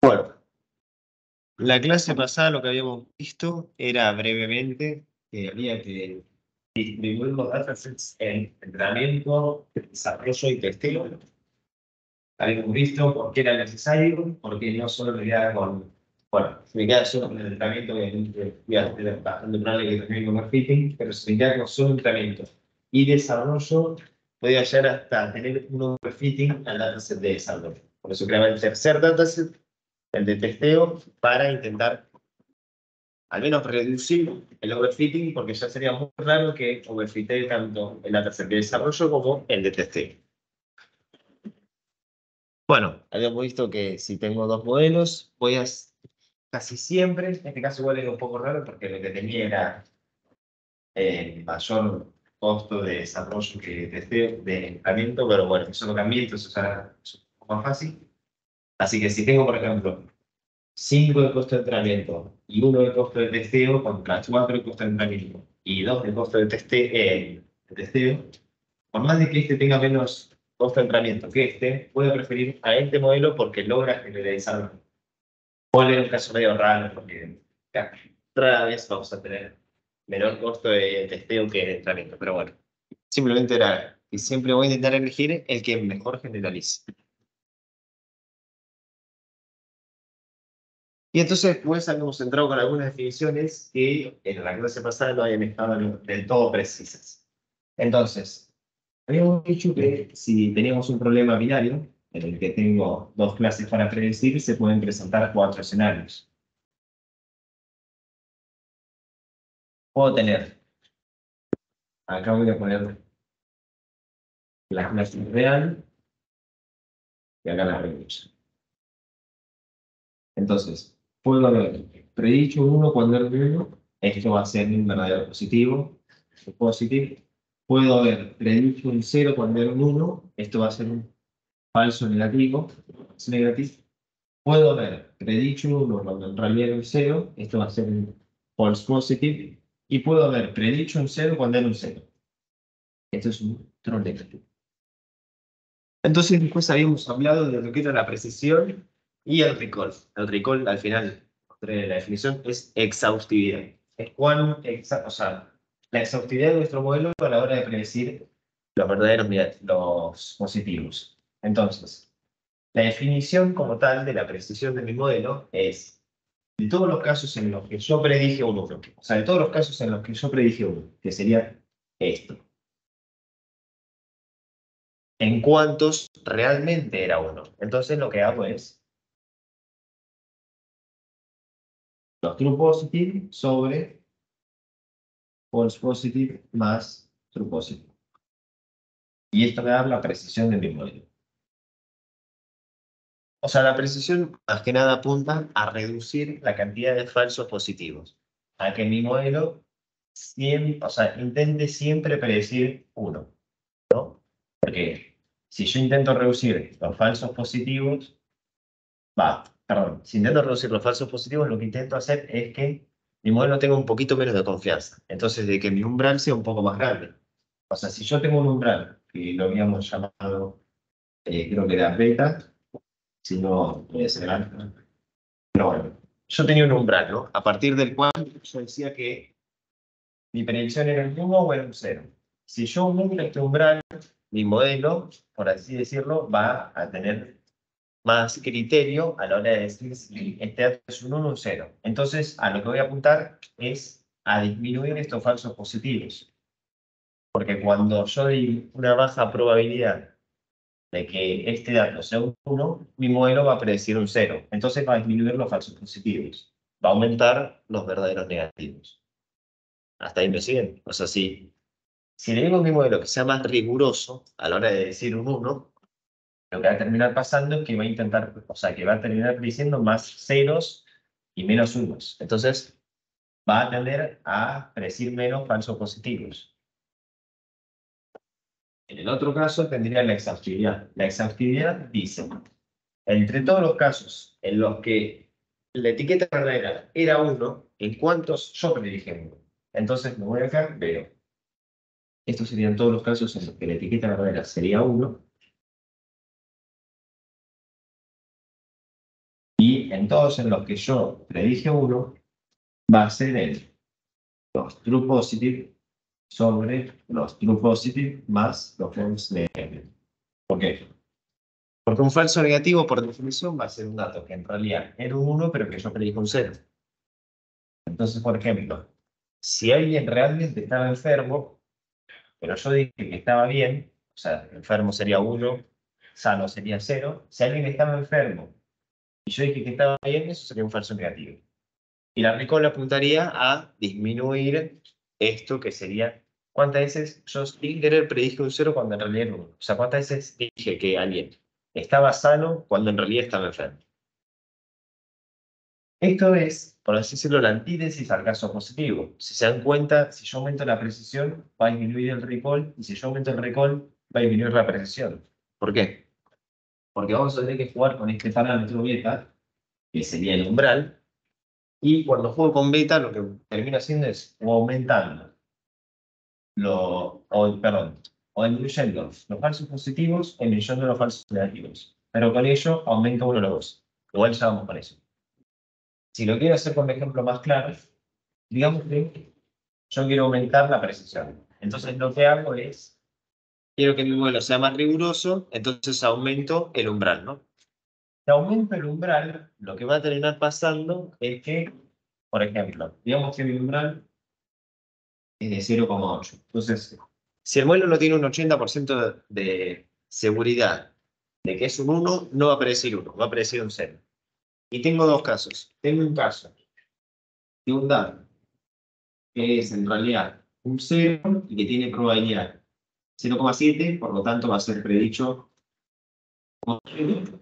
Bueno, la clase pasada lo que habíamos visto era brevemente que había que distribuir los datasets en entrenamiento, desarrollo y testeo. Habíamos visto por qué era necesario, porque no solo me quedaba con, bueno, si me queda solo con el entrenamiento, obviamente voy a tener bastante probable que también con marketing, pero si me queda con solo entrenamiento y desarrollo, podía llegar hasta tener un overfitting al dataset de desarrollo. Por eso creaba el tercer dataset, el de testeo, para intentar al menos reducir el overfitting, porque ya sería muy raro que overfitee tanto el dataset de desarrollo como el de testeo. Bueno, habíamos visto que si tengo dos modelos, voy a casi siempre, en este caso igual era un poco raro porque lo que tenía era mayor costo de desarrollo que de testeo, de entrenamiento, pero bueno, eso lo cambié, entonces ahora es un poco más fácil. Así que si tengo, por ejemplo, 5 de costo de entrenamiento y 1 de costo de testeo, contra 4 de costo de entrenamiento y 2 de costo de testeo, por más de que este tenga menos costo de entrenamiento que este, voy a preferir a este modelo porque logra generalizar. Puede ser un caso medio raro porque rara vez vamos a tener menor costo de testeo que de entrenamiento, pero bueno, simplemente era y siempre voy a intentar elegir el que mejor generalice. Y entonces después habíamos entrado con algunas definiciones que en la clase pasada no habían estado del todo precisas. Entonces, habíamos dicho que si teníamos un problema binario, en el que tengo dos clases para predecir, se pueden presentar 4 escenarios. Puedo tener, acá voy a poner la clase real y acá la regresa. Entonces, puedo haber predicho un 1 cuando era un 1, esto va a ser un verdadero positivo, positivo. Puedo haber predicho un 0 cuando era un 1, esto va a ser un falso negativo, es negativo. Puedo haber predicho un 1 cuando en realidad era un 0, esto va a ser un false positive. Y puedo haber predicho un 0 cuando era un 0. Esto es un true negativo. Entonces después habíamos hablado de lo que era la precisión y el recall. El recall, al final, la definición es exhaustividad. Es cuán o sea, la exhaustividad de nuestro modelo a la hora de predecir los verdaderos los positivos. Entonces, la definición como tal de la precisión de mi modelo es de todos los casos en los que yo predije un 1, o sea, de todos los casos en los que yo predije 1, que sería esto. En cuántos realmente era 1. Entonces lo que hago es los true positive sobre false positive más true positive. Y esto me da la precisión de mi modelo. O sea, la precisión más que nada apunta a reducir la cantidad de falsos positivos. A que mi modelo siempre, o sea, intente siempre predecir 1, ¿no? Porque si yo intento reducir los falsos positivos, perdón, si intento reducir los falsos positivos, lo que intento hacer es que mi modelo tenga un poquito menos de confianza. Entonces, de que mi umbral sea un poco más grande. O sea, si yo tengo un umbral, que lo habíamos llamado, creo que era beta, si no, puede ser alfa. Pero bueno, yo tenía un umbral, ¿no? A partir del cual yo decía que mi predicción era un 1 o era un 0. Si yo aumento este umbral, mi modelo, por así decirlo, va a tener más criterio a la hora de decir si este dato es un 1 o un 0. Entonces, a lo que voy a apuntar es a disminuir estos falsos positivos. Porque cuando yo di una baja probabilidad de que este dato sea un 1, mi modelo va a predecir un 0. Entonces va a disminuir los falsos positivos. Va a aumentar los verdaderos negativos. Hasta ahí me siguen. O sea, si le digo a mi modelo que sea más riguroso a la hora de decir un 1, lo que va a terminar pasando es que va a intentar, o sea, que va a terminar diciendo más ceros y menos unos. Entonces, va a tender a predecir menos falsos positivos. En el otro caso tendría la exhaustividad. La exhaustividad dice, entre todos los casos en los que la etiqueta verdadera era 1, ¿en cuántos yo predije 1? Entonces me voy acá, veo Estos serían todos los casos en los que la etiqueta verdadera sería 1. Y en todos en los que yo predije 1, va a ser los true positive sobre los true positive más los false negative. ¿Por qué? Porque un falso negativo, por definición, va a ser un dato que en realidad era un 1, pero que yo predije un 0. Entonces, por ejemplo, si alguien realmente estaba enfermo, pero yo dije que estaba bien, o sea, enfermo sería 1, sano sería 0. Si alguien estaba enfermo y yo dije que estaba bien, eso sería un falso negativo. Y la recall apuntaría a disminuir esto que sería, ¿cuántas veces yo sin querer predije un 0 cuando en realidad era 1? O sea, ¿cuántas veces dije que alguien estaba sano cuando en realidad estaba enfermo? Esto es, por así decirlo, la antítesis al caso positivo. Si se dan cuenta, si yo aumento la precisión, va a disminuir el recall, y si yo aumento el recall, va a disminuir la precisión. ¿Por qué? Porque vamos a tener que jugar con este parámetro beta, que sería el umbral, y cuando juego con beta, lo que termino haciendo es o aumentando, o disminuyendo los falsos positivos o disminuyendo los falsos negativos. Pero con ello aumento uno de los dos. Igual ya vamos con eso. Si lo quiero hacer con un ejemplo más claro, digamos que yo quiero aumentar la precisión. Entonces lo que hago es, quiero que mi modelo sea más riguroso, entonces aumento el umbral, ¿no? Si aumento el umbral, lo que va a terminar pasando es que, por ejemplo, digamos que mi umbral es de 0,8. Entonces, si el modelo no tiene un 80% de seguridad de que es un 1, no va a aparecer 1, va a aparecer un 0. Y tengo dos casos. Tengo un caso de un dato que es en realidad un 0 y que tiene probabilidad 0,7, por lo tanto va a ser predicho como 0.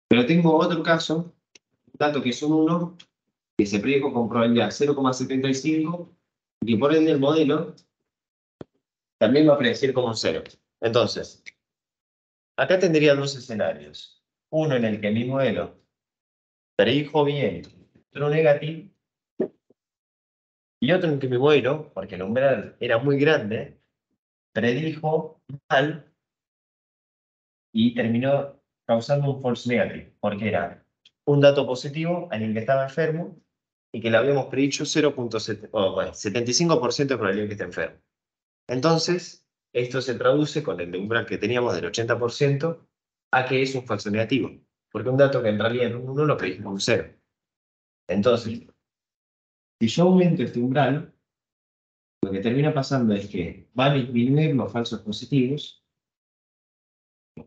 Pero tengo otro caso, un dato que es un 1, que se predijo con probabilidad 0,75 y que por ende el modelo también va a predecir como un 0. Entonces, acá tendría dos escenarios. Uno en el que mi modelo predijo bien, otro negativo, y otro en el que mi modelo, porque el umbral era muy grande, predijo mal y terminó causando un false negative, porque era un dato positivo en el que estaba enfermo y que le habíamos predicho 0,75% de probabilidad de que esté enfermo. Entonces, esto se traduce con el umbral que teníamos del 80% a que es un falso negativo, porque un dato que en realidad era un 1 lo predijimos un 0. Entonces, si yo aumento este umbral, lo que termina pasando es que van a disminuir los falsos positivos,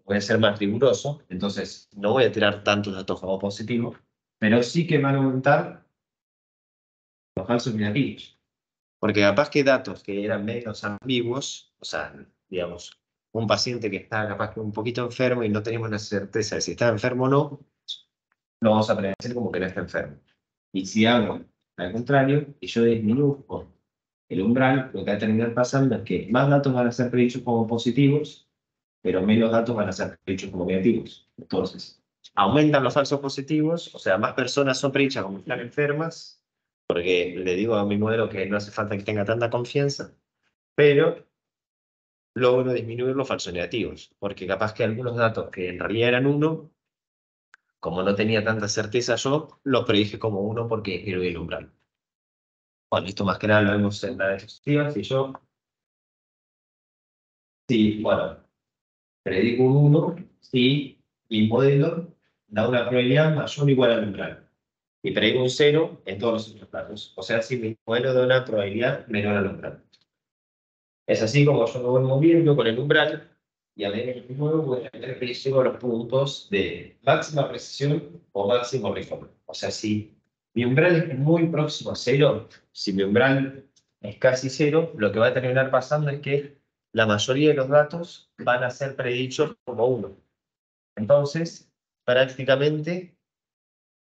voy a ser más riguroso, entonces no voy a tirar tantos datos como positivos, pero sí que van a aumentar los falsos negativos. Porque capaz que datos que eran menos ambiguos, o sea, digamos, un paciente que está capaz que un poquito enfermo y no tenemos la certeza de si está enfermo o no, lo vamos a predecir como que no está enfermo. Y si hago al contrario, y yo disminuyo el umbral, lo que va a terminar pasando es que más datos van a ser predichos como positivos, pero menos datos van a ser predichos como negativos. Entonces, aumentan los falsos positivos, o sea, más personas son predichas como están enfermas, porque le digo a mi modelo que no hace falta que tenga tanta confianza, pero logro disminuir los falsos negativos, porque capaz que algunos datos que en realidad eran 1, como no tenía tanta certeza yo, los predije como 1 porque disminuí el umbral. Bueno, esto más que nada lo vemos en la diapositiva. Bueno, predico un 1 si mi modelo da una probabilidad mayor o igual al umbral. Y predico un 0 en todos los otros casos. O sea, si mi modelo da una probabilidad menor al umbral. Es así como yo me voy moviendo con el umbral y a medida que me muevo voy a tener que llego a los puntos de máxima precisión o máximo recall. O sea, si mi umbral es muy próximo a 0, si mi umbral es casi 0, lo que va a terminar pasando es que la mayoría de los datos van a ser predichos como 1. Entonces, prácticamente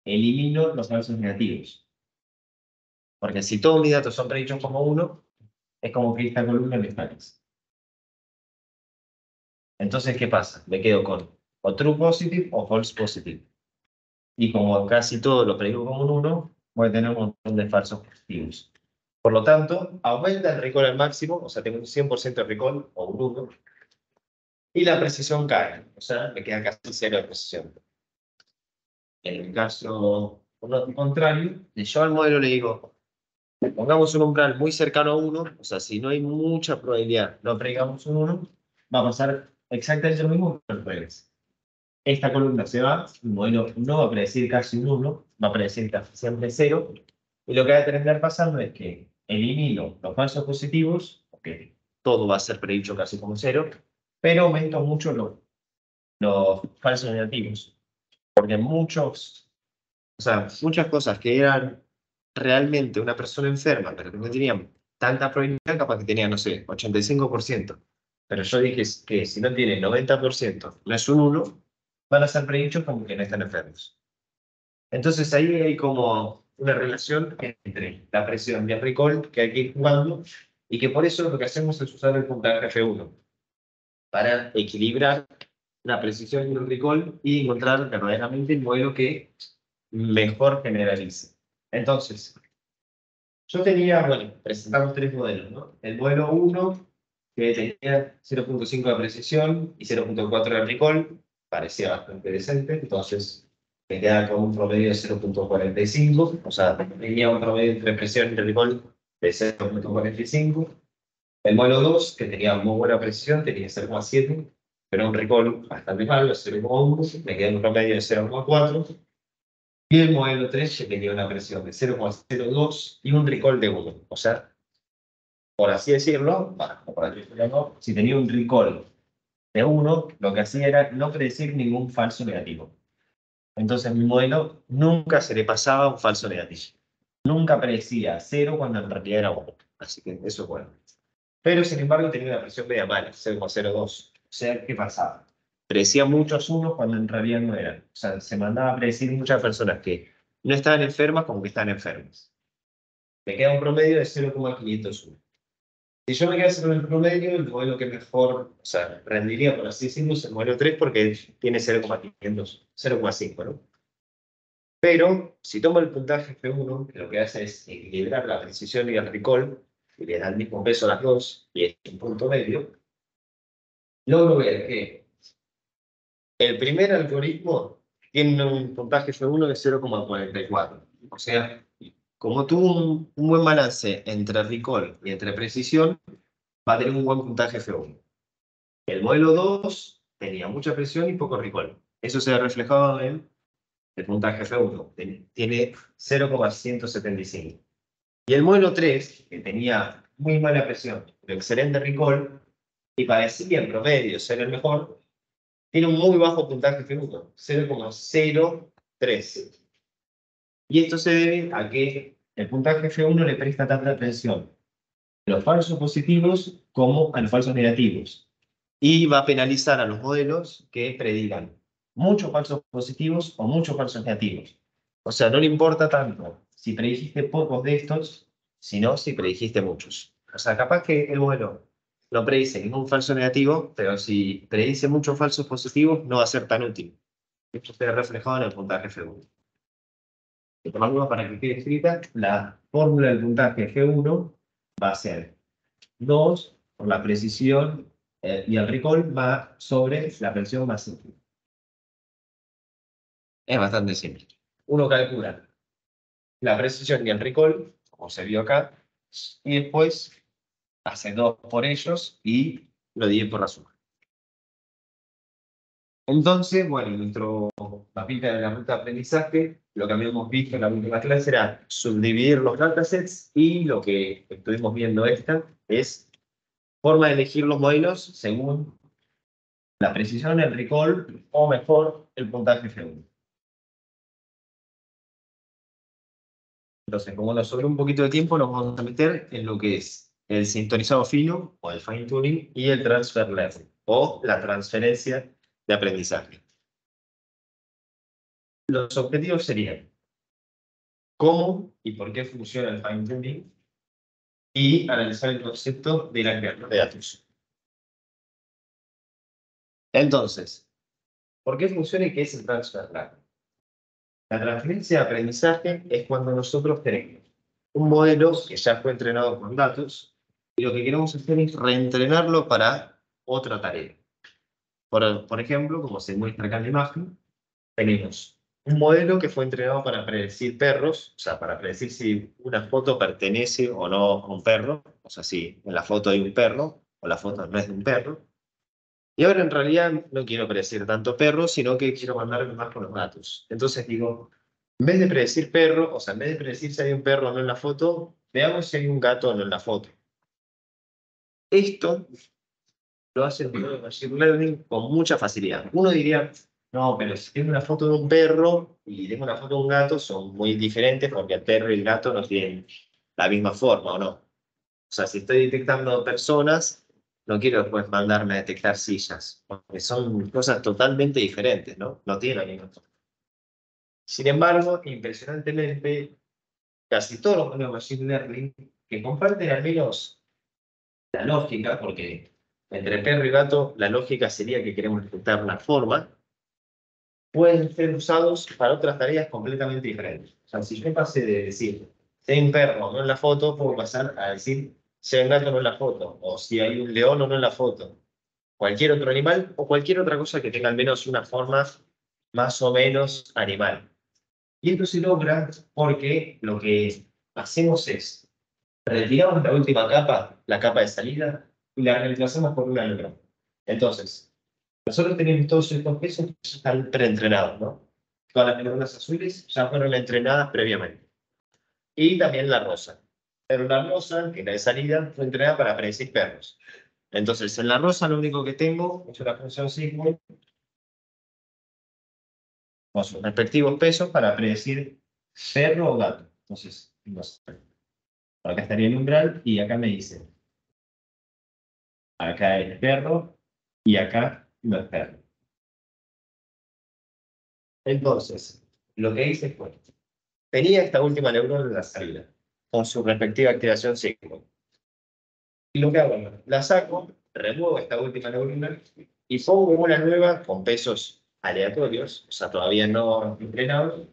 elimino los falsos negativos. Porque si todos mis datos son predichos como 1, es como que esta columna me está. Entonces, ¿qué pasa? Me quedo con o true positive o false positive. Y como casi todo lo predigo como un 1, voy a tener un montón de falsos positivos. Por lo tanto, aumenta el recall al máximo, o sea, tengo un 100% de recall o un 1, y la precisión cae, o sea, me queda casi 0 de precisión. En el caso contrario, yo al modelo le digo, pongamos un umbral muy cercano a 1, o sea, si no hay mucha probabilidad, no predicamos un 1, va a pasar exactamente lo mismo que al revés. Esta columna se va, el modelo no va a predecir casi un 1, va a predecir casi siempre 0, y lo que va a terminar pasando es que elimino los falsos positivos, porque todo va a ser predicho casi como 0, pero aumento mucho los falsos negativos, porque muchas cosas que eran realmente una persona enferma, pero que no tenían tanta probabilidad, capaz que tenían, no sé, 85%. Pero yo dije que si no tiene 90%, no es un 1, van a ser predichos como que no están enfermos. Entonces ahí hay como una relación entre la presión y el recall que hay que ir jugando, y que por eso lo que hacemos es usar el puntaje F1 para equilibrar la precisión y el recall y encontrar verdaderamente el modelo que mejor generalice. Entonces, yo tenía, bueno, presentamos 3 modelos, ¿no? El modelo 1, que tenía 0.5 de precisión y 0.4 de recall, parecía bastante decente, entonces me quedaba con un promedio de 0.45, o sea, tenía un promedio entre presión y recall de 0.45. El modelo 2, que tenía muy buena precisión, tenía 0.7, pero un recall bastante malo, 0.1, me quedé en un promedio de 0.4. Y el modelo 3 que tenía una presión de 0.02 y un recall de 1. O sea, por así decirlo, si tenía un recall de 1, lo que hacía era no predecir ningún falso negativo. Entonces mi modelo nunca se le pasaba un falso negativo. Nunca predecía 0 cuando en realidad era 1. Así que eso es bueno. Pero sin embargo tenía una presión media mala, 0.02. O sea, ¿qué pasaba? Predecía muchos unos cuando en realidad no eran. O sea, se mandaba a predecir muchas personas que no estaban enfermas como que estaban enfermas. Me queda un promedio de 0.501. Si yo me quedo en el promedio, el modelo que mejor, o sea, rendiría, por así decirlo, es el modelo 3 porque tiene 0.500, 0.5, ¿no? Pero si tomo el puntaje F1, que lo que hace es equilibrar la precisión y el recall, y le da el mismo peso a las dos, y es un punto medio, logro ver que el primer algoritmo tiene un puntaje F1 de 0.44. O sea, como tuvo un buen balance entre recall y entre precisión, va a tener un buen puntaje F1. El modelo 2 tenía mucha presión y poco recall. Eso se ha reflejado en el puntaje F1. Tiene 0.175. Y el modelo 3, que tenía muy mala presión, pero excelente recall, y parecía en promedio ser el mejor, tiene un muy bajo puntaje F1, 0.03. Y esto se debe a que el puntaje F1 le presta tanta atención a los falsos positivos como a los falsos negativos. Y va a penalizar a los modelos que predigan muchos falsos positivos o muchos falsos negativos. O sea, no le importa tanto si predijiste pocos de estos, sino si predijiste muchos. O sea, capaz que el modelo no predice ningún falso negativo, pero si predice muchos falsos positivos, no va a ser tan útil. Esto se ve reflejado en el puntaje F1. De todas formas, para que quede escrita, la fórmula del puntaje F1 va a ser 2 por la precisión y el recall va sobre la presión más simple. Es bastante simple. Uno calcula la precisión y el recall, como se vio acá, y después hace 2 por ellos y lo divide por la suma. Entonces, bueno, nuestro mapita de la ruta de aprendizaje, lo que habíamos visto en la última clase era subdividir los datasets, y lo que estuvimos viendo esta es forma de elegir los modelos según la precisión, el recall o mejor el puntaje F1. Entonces, como nos sobra un poquito de tiempo, nos vamos a meter en lo que es el sintonizado fino o el fine tuning y el transfer learning o la transferencia de aprendizaje. Los objetivos serían cómo y por qué funciona el fine tuning y analizar el concepto de la creación de datos. Entonces, ¿por qué funciona y qué es el transfer learning? La transferencia de aprendizaje es cuando nosotros tenemos un modelo que ya fue entrenado con datos y lo que queremos hacer es reentrenarlo para otra tarea. Por ejemplo, como se muestra acá en la imagen, tenemos un modelo que fue entrenado para predecir perros, o sea, para predecir si una foto pertenece o no a un perro, o sea, si en la foto hay un perro o la foto no es de un perro. Y ahora en realidad no quiero predecir tanto perro, sino que quiero mandarme más con los datos. Entonces digo, en vez de predecir perro, o sea, en vez de predecir si hay un perro o no en la foto, veamos si hay un gato o no en la foto. Esto lo hace el modelo de Machine Learning con mucha facilidad. Uno diría, no, pero si tengo una foto de un perro y tengo una foto de un gato, son muy diferentes porque el perro y el gato no tienen la misma forma, ¿o no? O sea, si estoy detectando personas, no quiero después mandarme a detectar sillas, porque son cosas totalmente diferentes, ¿no? No tienen la misma forma. Sin embargo, impresionantemente, casi todos los modelos de Machine Learning que comparten al menos la lógica, porque entre perro y gato la lógica sería que queremos detectar la forma, pueden ser usados para otras tareas completamente diferentes. O sea, si yo pasé de decir, si hay un perro o no en la foto, puedo pasar a decir, si hay un gato o no en la foto, o si hay un león o no en la foto. Cualquier otro animal o cualquier otra cosa que tenga al menos una forma más o menos animal. Y esto se logra porque lo que hacemos es, retiramos la última capa, la capa de salida, y la reemplazamos por una nueva. Entonces, nosotros tenemos todos estos pesos que ya están preentrenados, ¿no? Todas las neuronas azules ya fueron entrenadas previamente. Y también la rosa. Pero la rosa, que es la de salida, fue entrenada para predecir perros. Entonces, en la rosa lo único que tengo es una función sigma con sus respectivos pesos para predecir perro o gato. Entonces, no sé. Acá estaría el umbral y acá me dice, acá es perro y acá no es perro. Entonces, lo que hice fue, tenía esta última neurona en la salida, con su respectiva activación sigma. Y lo que hago, la saco, remuevo esta última neurona y pongo una nueva con pesos aleatorios, o sea, todavía no entrenados,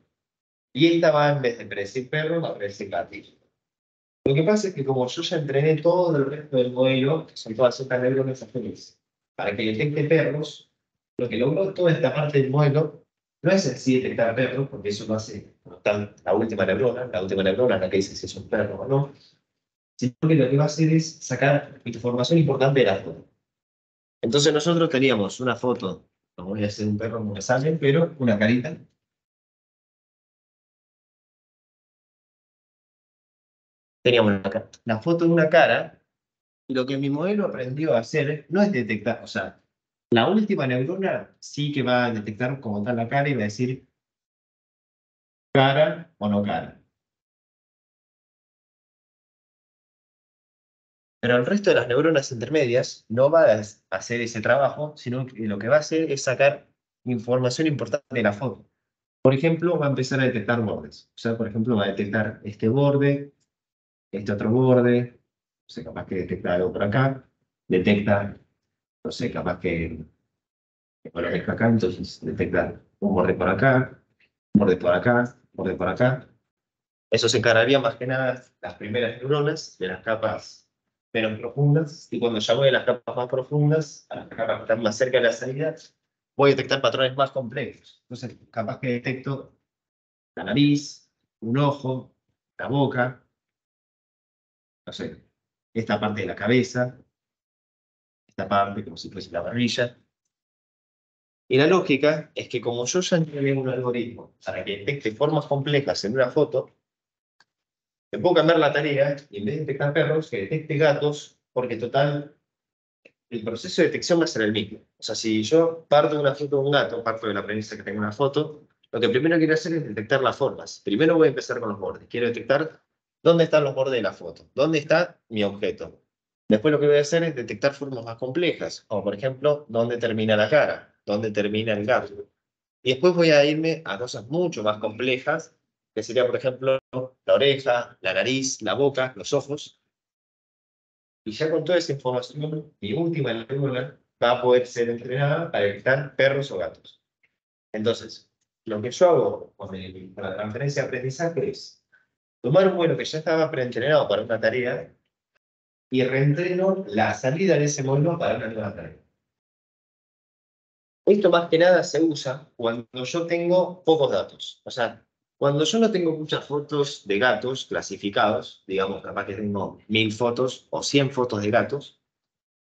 y esta va, en vez de predecir perro, va a predecir gatito. Lo que pasa es que como yo ya entrené todo el resto del modelo, que son todas estas neuronas azules, para que detecte perros, lo que logró toda esta parte del modelo no es en sí detectar perros, porque eso lo hace como tal la última neurona la que dice si es un perro o no, sino que lo que va a hacer es sacar información importante de la foto. Entonces nosotros teníamos una foto, no voy a hacer un perro como me sale, pero una carita. Teníamos la foto de una cara, y lo que mi modelo aprendió a hacer no es detectar, o sea, la última neurona sí que va a detectar como tal la cara y va a decir cara o no cara. Pero el resto de las neuronas intermedias no va a hacer ese trabajo, sino que lo que va a hacer es sacar información importante de la foto. Por ejemplo, va a empezar a detectar bordes. O sea, por ejemplo, va a detectar este borde, este otro borde, no sé, capaz que detecta algo por acá, detecta, no sé, capaz que por acá, entonces detecta un borde por acá, borde por acá, borde por acá. Eso se encargaría más que nada las primeras neuronas de las capas menos profundas, y cuando ya voy a las capas más profundas, a las capas que están más cerca de la salida, voy a detectar patrones más complejos. Entonces, capaz que detecto la nariz, un ojo, la boca, no sé, esta parte de la cabeza, esta parte como si fuese la barbilla. Y la lógica es que como yo ya entrené un algoritmo para que detecte formas complejas en una foto, me puedo cambiar la tarea y en vez de detectar perros, que detecte gatos, porque total, el proceso de detección va a ser el mismo. O sea, si yo parto de una foto de un gato, parto de la premisa que tengo una foto, lo que primero quiero hacer es detectar las formas. Primero voy a empezar con los bordes. Quiero detectar dónde están los bordes de la foto, dónde está mi objeto. Después lo que voy a hacer es detectar formas más complejas, como por ejemplo, dónde termina la cara, dónde termina el gato. Y después voy a irme a cosas mucho más complejas, que sería, por ejemplo, la oreja, la nariz, la boca, los ojos. Y ya con toda esa información, mi última neurona va a poder ser entrenada para detectar perros o gatos. Entonces, lo que yo hago con la transferencia de aprendizaje es, tomar un modelo que ya estaba preentrenado para una tarea y reentreno la salida de ese modelo para una nueva tarea. Esto más que nada se usa cuando yo tengo pocos datos. O sea, cuando yo no tengo muchas fotos de gatos clasificados, digamos, capaz que tengo 1000 fotos o 100 fotos de gatos,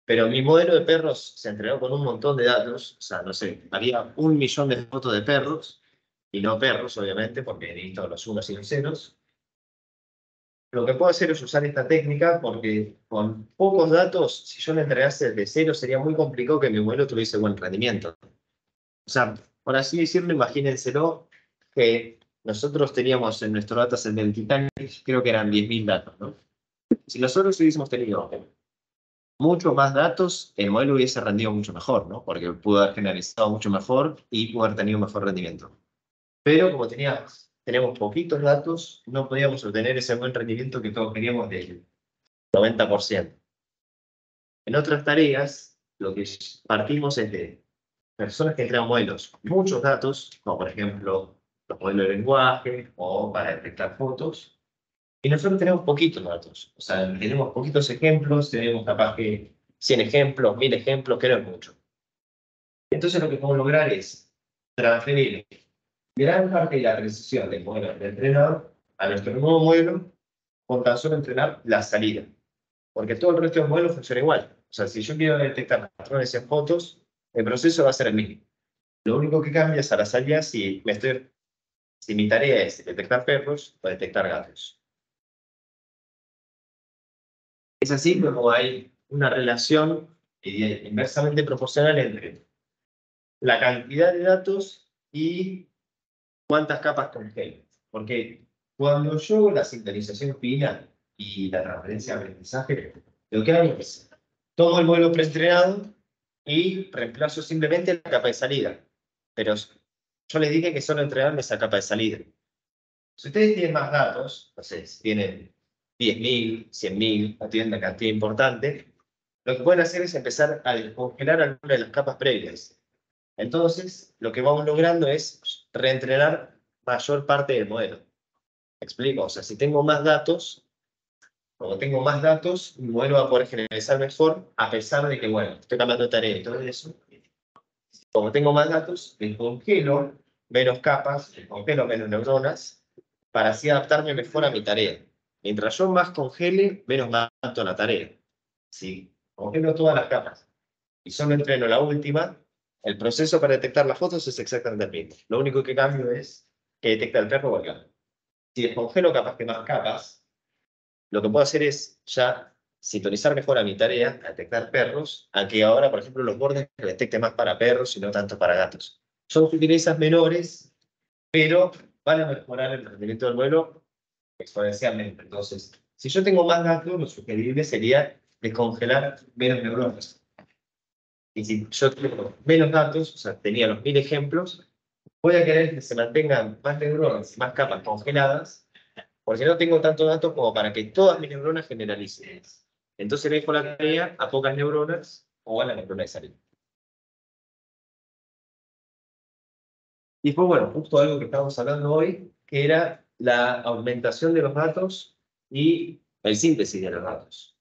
pero mi modelo de perros se entrenó con un montón de datos, o sea, no sé, había 1 millón de fotos de perros, y no perros, obviamente, porque necesito los unos y los ceros. Lo que puedo hacer es usar esta técnica porque con pocos datos, si yo le entregase de cero, sería muy complicado que mi modelo tuviese buen rendimiento. O sea, por así decirlo, imagínenselo que nosotros teníamos en nuestro dataset del Titanic, creo que eran 10.000 datos, ¿no? Si nosotros hubiésemos tenido mucho más datos, el modelo hubiese rendido mucho mejor, ¿no? Porque pudo haber generalizado mucho mejor y pudo haber tenido mejor rendimiento. Pero como tenemos poquitos datos, no podíamos obtener ese buen rendimiento que todos queríamos del 90%. En otras tareas, lo que partimos es de personas que entregan modelos, muchos datos, como por ejemplo los modelos de lenguaje o para detectar fotos, y nosotros tenemos poquitos datos, o sea, tenemos poquitos ejemplos, tenemos capaz que 100 ejemplos, 1000 ejemplos, que no es mucho. Entonces lo que podemos lograr es transferir gran parte de la precisión del modelo del entrenador a nuestro nuevo modelo con tan solo entrenar la salida. Porque todo el resto del modelo funciona igual. O sea, si yo quiero detectar patrones en fotos, el proceso va a ser el mismo. Lo único que cambia es a la salida si mi tarea es detectar perros o detectar gatos. Es así como hay una relación inversamente proporcional entre la cantidad de datos y cuántas capas congelo. Porque cuando yo hago la sincronización fina y la transferencia de aprendizaje, lo que hago es tomo el modelo preentrenado y reemplazo simplemente la capa de salida. Pero yo les dije que solo entregarme esa capa de salida. Si ustedes tienen más datos, no sé, si tienen 10.000, 100.000, o tienen una cantidad importante, lo que pueden hacer es empezar a descongelar alguna de las capas previas. Entonces, lo que vamos logrando es reentrenar mayor parte del modelo. ¿Me explico? O sea, si tengo más datos, como tengo más datos, mi modelo va a poder generalizar mejor, a pesar de que, bueno, estoy cambiando de tarea y todo eso. Como tengo más datos, descongelo menos capas, descongelo menos neuronas, para así adaptarme mejor a mi tarea. Mientras yo más congele, menos me adapto a la tarea. Si congelo todas las capas y solo entreno la última, el proceso para detectar las fotos es exactamente el mismo. Lo único que cambio es que detecta el perro o el gato. Si descongelo capaz que más capas, lo que puedo hacer es ya sintonizar mejor a mi tarea, a detectar perros, a que ahora, por ejemplo, los bordes que detecte más para perros y no tanto para gatos. Son sutilezas menores, pero van a mejorar el rendimiento del vuelo exponencialmente. Entonces, si yo tengo más datos, lo sugerible sería descongelar menos neuronas. Y si yo tengo menos datos, o sea, tenía los 1000 ejemplos, voy a querer que se mantengan más neuronas y más capas congeladas, porque no tengo tantos datos como para que todas mis neuronas generalicen. Entonces le dejo la tarea a pocas neuronas o a la neurona de salida. Y después, bueno, justo algo que estábamos hablando hoy, que era la aumentación de los datos y el síntesis de los datos.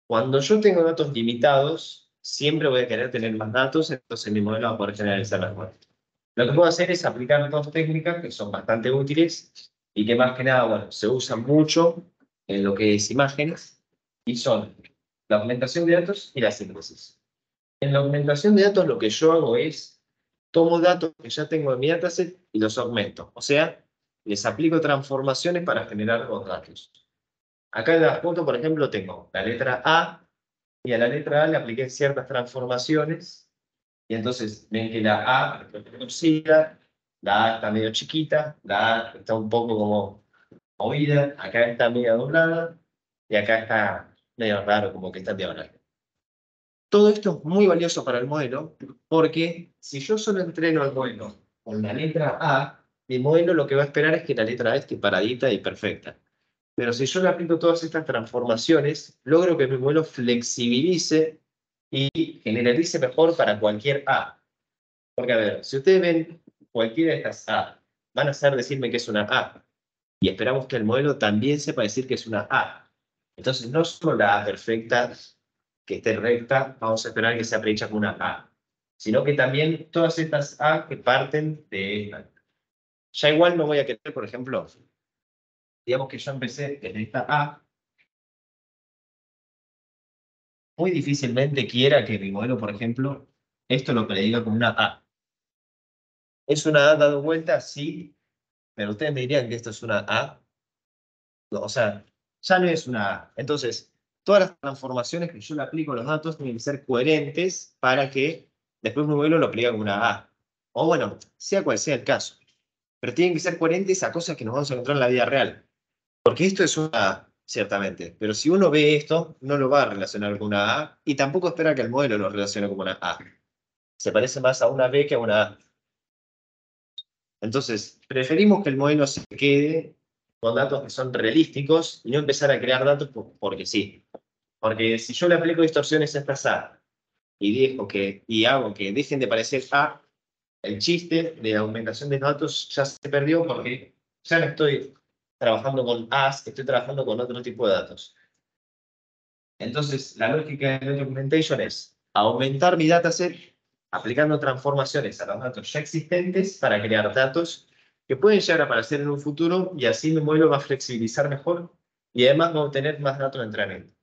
Cuando yo tengo datos limitados, siempre voy a querer tener más datos, entonces mi modelo va a poder generalizar las cosas. Lo que puedo hacer es aplicar dos técnicas que son bastante útiles y que más que nada, bueno, se usan mucho en lo que es imágenes, y son la augmentación de datos y la síntesis. En la augmentación de datos lo que yo hago es, tomo datos que ya tengo en mi dataset y los aumento. O sea, les aplico transformaciones para generar los datos. Acá en la foto, por ejemplo, tengo la letra A, y a la letra A le apliqué ciertas transformaciones, y entonces ven que la A es reducida, la A está medio chiquita, la A está un poco como movida, acá está medio doblada, y acá está medio raro, como que está en diagonal. Todo esto es muy valioso para el modelo, porque si yo solo entreno el modelo con la letra A, mi modelo lo que va a esperar es que la letra A esté paradita y perfecta. Pero si yo le aplico todas estas transformaciones, logro que mi modelo flexibilice y generalice mejor para cualquier A. Porque, a ver, si ustedes ven cualquiera de estas A, van a saber decirme que es una A. Y esperamos que el modelo también sepa decir que es una A. Entonces, no solo la A perfecta, que esté recta, vamos a esperar que sea predicha con una A, sino que también todas estas A que parten de esta. Ya igual no voy a querer, por ejemplo, digamos que yo empecé desde esta A, muy difícilmente quiera que mi modelo, por ejemplo, esto lo prediga como una A. ¿Es una A dado vuelta? Sí, pero ustedes me dirían que esto es una A. No, o sea, ya no es una A. Entonces, todas las transformaciones que yo le aplico a los datos tienen que ser coherentes para que después mi modelo lo aplique como una A. O bueno, sea cual sea el caso. Pero tienen que ser coherentes a cosas que nos vamos a encontrar en la vida real. Porque esto es una A, ciertamente. Pero si uno ve esto, no lo va a relacionar con una A y tampoco espera que el modelo lo relacione como una A. Se parece más a una B que a una A. Entonces, preferimos que el modelo se quede con datos que son realísticos y no empezar a crear datos porque sí. Porque si yo le aplico distorsiones a estas A y hago que dejen de parecer A, el chiste de la aumentación de datos ya se perdió porque ya no estoy trabajando con As, estoy trabajando con otro tipo de datos. Entonces, la lógica de documentation es aumentar mi dataset aplicando transformaciones a los datos ya existentes para crear datos que pueden llegar a aparecer en un futuro y así mi modelo va a flexibilizar mejor y además va a obtener más datos de entrenamiento.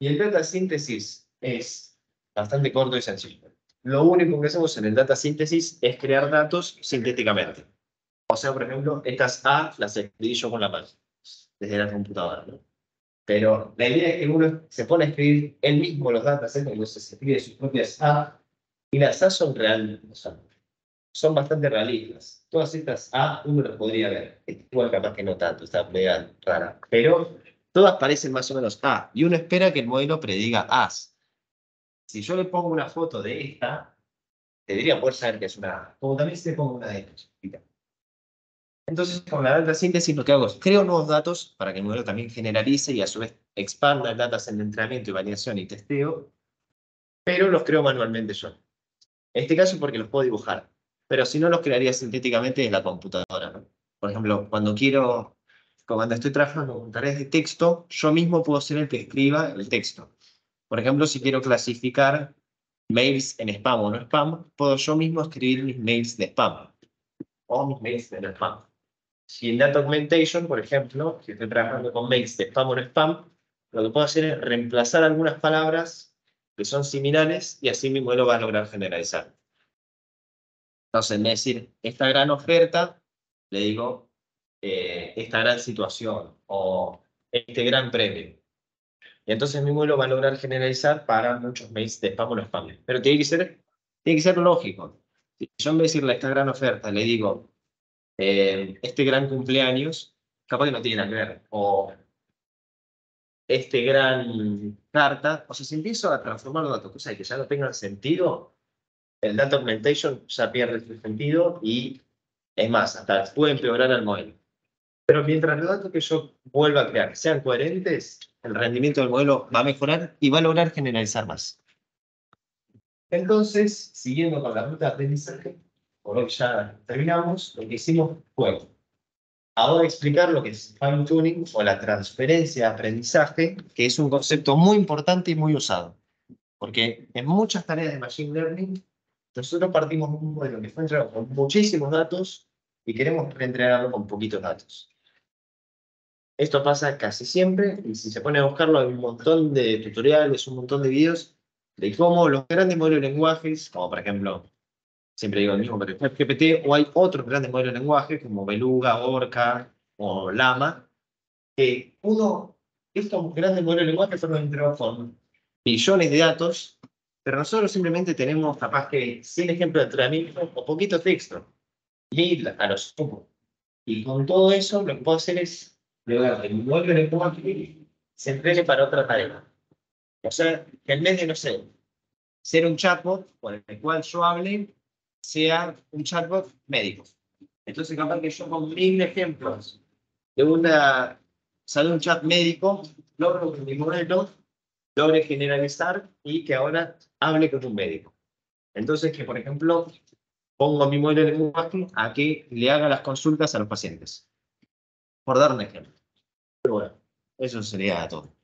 Y el data síntesis es bastante corto y sencillo. Lo único que hacemos en el data síntesis es crear datos sintéticamente. O sea, por ejemplo, estas A las escribí yo con la mano, desde la computadora, ¿no? Pero la idea es que uno se pone a escribir él mismo los datasets, entonces se escribe sus propias A, y las A son reales, son bastante realistas. Todas estas A uno las podría ver. Igual capaz que no tanto, está media rara. Pero todas parecen más o menos A, y uno espera que el modelo prediga As. Si yo le pongo una foto de esta, debería poder saber que es una A. Como también si le pongo una de estas. Entonces, con la data síntesis lo que hago es creo nuevos datos para que el modelo también generalice y a su vez expanda el datas en entrenamiento y validación y testeo, pero los creo manualmente yo. En este caso porque los puedo dibujar, pero si no los crearía sintéticamente en la computadora, ¿no? Por ejemplo, cuando estoy trabajando con tareas de texto, yo mismo puedo ser el que escriba el texto. Por ejemplo, si quiero clasificar mails en spam o no spam, puedo yo mismo escribir mis mails de spam o mis mails de no spam. Si en Data Augmentation, por ejemplo, si estoy trabajando con mails de spam o no spam, lo que puedo hacer es reemplazar algunas palabras que son similares y así mi modelo va a lograr generalizar. Entonces, en vez de decir esta gran oferta, le digo esta gran situación o este gran premio. Y entonces mi modelo va a lograr generalizar para muchos mails de spam o no spam. Pero tiene que ser lógico. Si yo en vez de decirle esta gran oferta, le digo este gran cumpleaños, capaz que no tiene nada que ver. O este gran carta. O sea, si empiezo a transformar los datos, cosas que ya no tengan sentido, el data augmentation ya pierde su sentido y es más, hasta puede empeorar el modelo. Pero mientras los datos que yo vuelva a crear sean coherentes, el rendimiento del modelo va a mejorar y va a lograr generalizar más. Entonces, siguiendo con la ruta de aprendizaje, por hoy ya terminamos, lo que hicimos fue ahora explicar lo que es fine tuning o la transferencia de aprendizaje, que es un concepto muy importante y muy usado. Porque en muchas tareas de Machine Learning, nosotros partimos de un modelo que fue entrenado con muchísimos datos y queremos reentrenarlo con poquitos datos. Esto pasa casi siempre, y si se pone a buscarlo, hay un montón de tutoriales, un montón de videos de cómo los grandes modelos de lenguajes, como por ejemplo, siempre digo el mismo, pero GPT, o hay otros grandes modelos de lenguaje, como Beluga, Orca o Llama, que estos grandes modelos de lenguaje fueron entrenados con billones de datos, pero nosotros simplemente tenemos capaz que 100 ejemplos de entrenamiento o poquito texto, 1000 a los sumo. Y con todo eso, lo que puedo hacer es lograr que el modelo de lenguaje se entrene para otra tarea. O sea, que en vez de, no sé, ser un chatbot con el cual yo hable, sea un chatbot médico. Entonces, capaz que yo con 1000 ejemplos de un chat médico, logro que mi modelo logre generalizar y que ahora hable con un médico. Entonces, que por ejemplo, pongo mi modelo de lenguaje a que le haga las consultas a los pacientes. Por dar un ejemplo. Pero bueno, eso sería todo.